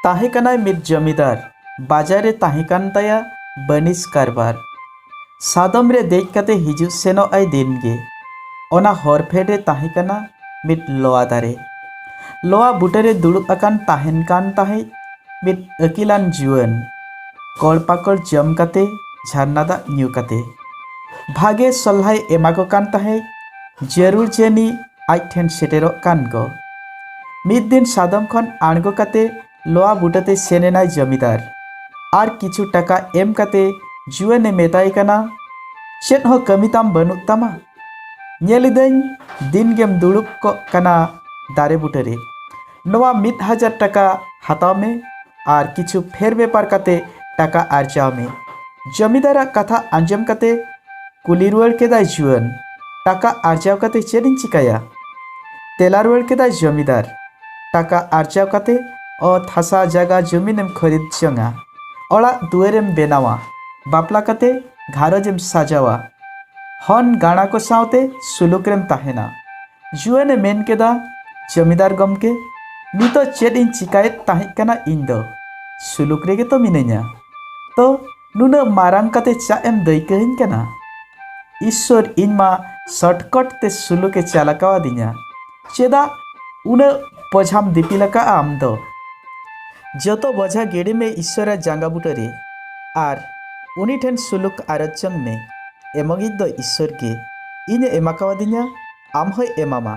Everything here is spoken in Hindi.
ताहेकनाय मित जमीदार बाजार रे ताहेकान ताया बनिस कारबार। सादम रे देख कते हिजु सेनो आई दिन गे ओना हरफेड रे ताहेकना मित लोआ दारे। लोआ बुटरे दुड़ुब अकान ताहेन कान ताहे मित अकिलान जुआन कड़ पाकड़ जम कते झरना दा न्यू कते भागे सल्हाय एमाको कान ताहे जरूर जेनी आज ठेन सेटेरो कान गो। मिद दिन सादम खन आणगो कते लोआ बुटते सेनेनाय जमीदार आर किछु टाका एम कते जुआने मेताय कना चेद हो कमी ताम बनुक तामा नेलिदाइन दिन गेम दुड़ुब को कना दारे बुटरे नवा 1000 टाका हताव में आर किछु फेर बेपार कते टाका आर्जाव में। जमीदारा कथा आंजम कते कुली रुआड़ केदाय जुआन टाका आर्जाव कते चेदिन चिकाया। तेला रुआड़ केदाय जमीदार टाका आर्जाव कते और थासा जगह जमीनेम खरीद चंगा ओड़ा दुआरेम बेनावा बापला कते घारोजेम साजावा हन गाना को सावते सुलुकरेम ताहेना। जुआने मेन केदा जमीदार गमके नितो चेद इन चिकायत ताहेक कना इन दो सुलुक रेगे तो मिने냐 तो नुना मारांग कते चाएम दैकहिन कना ईश्वर इन मा शॉर्टकट ते सुलुके चालकावा दि냐 चेदा उन पझाम दीपिलका आम दो जतो बजा गेड़ी में ईश्वर जांगा बुटरे आर उनी ठेन सुलुक आरचंग में एमगिद दो ईश्वर के इन एमाकावा दि냐 आम होय एमामा।